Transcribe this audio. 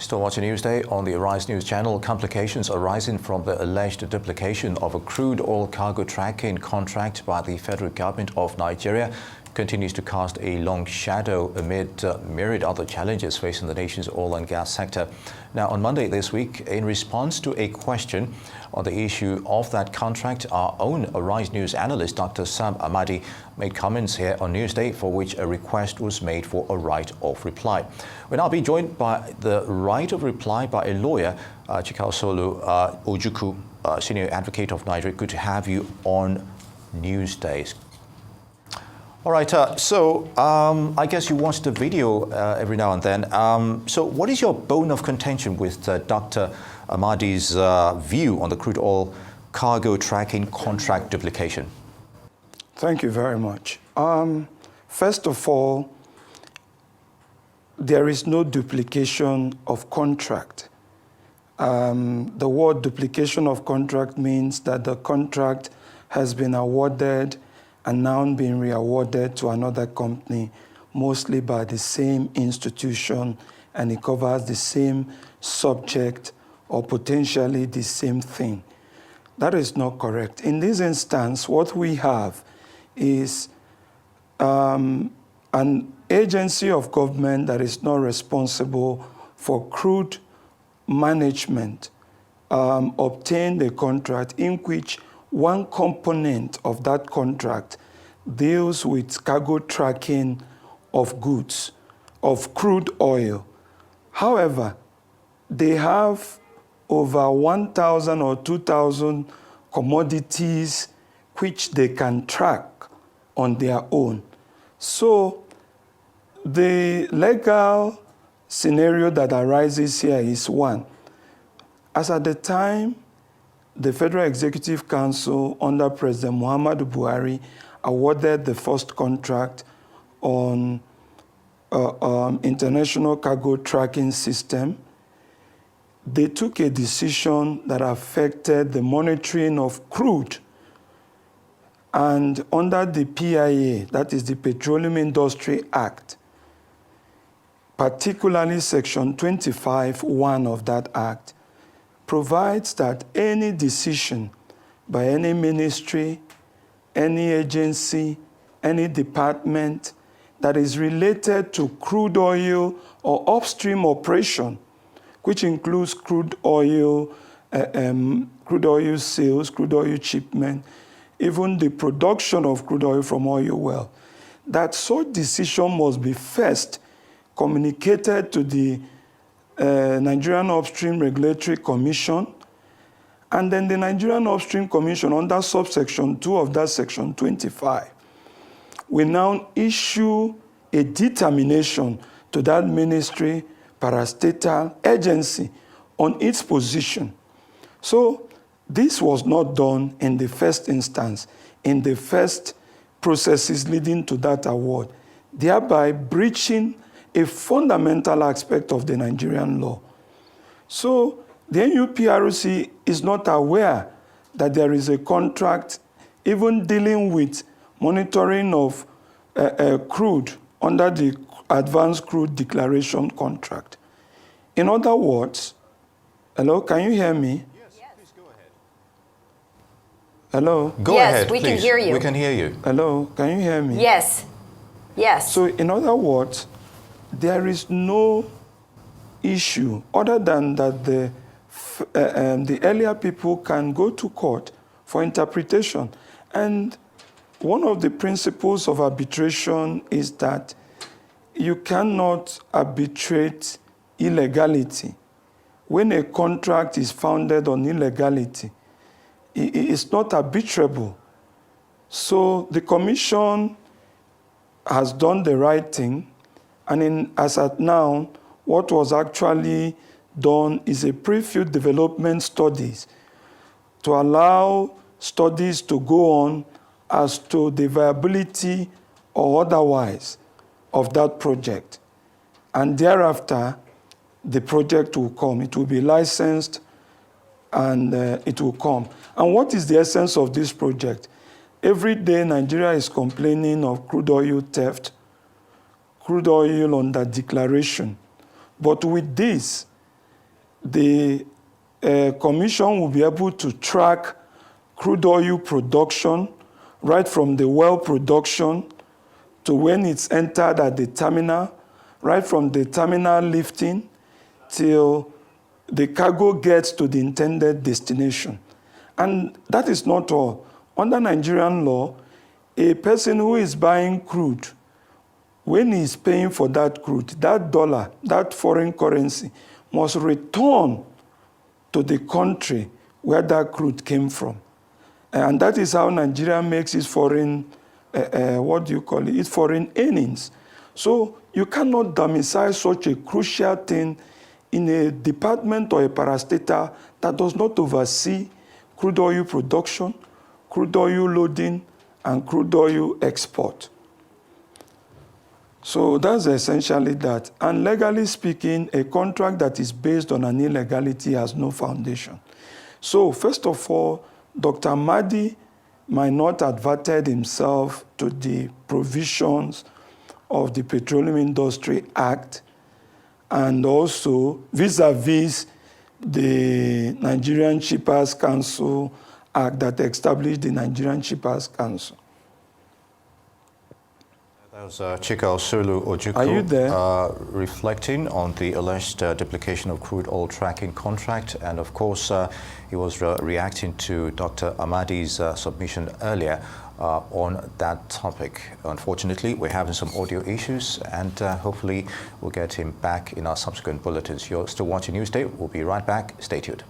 Still watching Newsday on the Arise News channel. Complications arising from the alleged duplication of a crude oil cargo tracking contract by the federal government of Nigeria continues to cast a long shadow amid myriad other challenges facing the nation's oil and gas sector. Now, on Monday this week, in response to a question on the issue of that contract, our own Arise News analyst, Dr. Sam Amadi, made comments here on Newsday for which a request was made for a right of reply. We're now being joined by the right of reply by a lawyer, Chikaosolu Ojukwu, senior advocate of Nigeria. Good to have you on Newsday. All right, I guess you watch the video every now and then. So what is your bone of contention with Dr. Amadi's view on the crude oil cargo tracking contract duplication? Thank you very much. First of all, there is no duplication of contract. The word duplication of contract means that the contract has been awarded and now being re-awarded to another company, mostly by the same institution, and it covers the same subject or potentially the same thing. That is not correct. In this instance, what we have is an agency of government that is not responsible for crude management obtained a contract in which one component of that contract deals with cargo tracking of goods, of crude oil. However, they have over 1,000 or 2,000 commodities which they can track on their own. So the legal scenario that arises here is one. As at the time, the Federal Executive Council under President Muhammadu Buhari awarded the first contract on international cargo tracking system. They took a decision that affected the monitoring of crude. And under the PIA, that is the Petroleum Industry Act, particularly Section 25(1) of that act, provides that any decision by any ministry, any agency, any department that is related to crude oil or upstream operation, which includes crude oil sales, crude oil shipment, even the production of crude oil from oil well, that such decision must be first communicated to the Nigerian Upstream Regulatory Commission, and then the Nigerian Upstream Commission under subsection 2 of that section 25 will now issue a determination to that ministry, parastatal agency on its position. So this was not done in the first instance, in the first processes leading to that award, thereby breaching a fundamental aspect of the Nigerian law. So the NUPRC is not aware that there is a contract even dealing with monitoring of crude under the Advanced Crude Declaration Contract. In other words, hello, can you hear me? Yes, please go ahead. Hello? Go yes, ahead, we please. can hear you. We can hear you. Hello, can you hear me? Yes, yes. So in other words, there is no issue other than that the earlier people can go to court for interpretation. And one of the principles of arbitration is that you cannot arbitrate illegality. When a contract is founded on illegality, it's not arbitrable. So the Commission has done the right thing, and as at now, what was actually done is a pre-field development studies to allow studies to go on as to the viability or otherwise of that project. And thereafter, the project will come. It will be licensed and it will come. And what is the essence of this project? Every day, Nigeria is complaining of crude oil theft, crude oil under declaration. But with this, the Commission will be able to track crude oil production right from the well production to when it's entered at the terminal, right from the terminal lifting till the cargo gets to the intended destination. And that is not all. Under Nigerian law, a person who is buying crude, when he is paying for that crude, that dollar, that foreign currency, must return to the country where that crude came from. And that is how Nigeria makes its foreign, its foreign earnings. So you cannot domicile such a crucial thing in a department or a parastatal that does not oversee crude oil production, crude oil loading, and crude oil export. So that's essentially that. And legally speaking, a contract that is based on an illegality has no foundation. So first of all, Dr. Mahdi might not have adverted himself to the provisions of the Petroleum Industry Act and also vis-a-vis the Nigerian Shippers Council Act that established the Nigerian Shippers Council. That was Chikaosolu Ojukwu. Are you there? Reflecting on the alleged duplication of crude oil tracking contract. And of course, he was reacting to Dr. Ahmadi's submission earlier on that topic. Unfortunately, we're having some audio issues, and hopefully we'll get him back in our subsequent bulletins. You're still watching Newsday. We'll be right back. Stay tuned.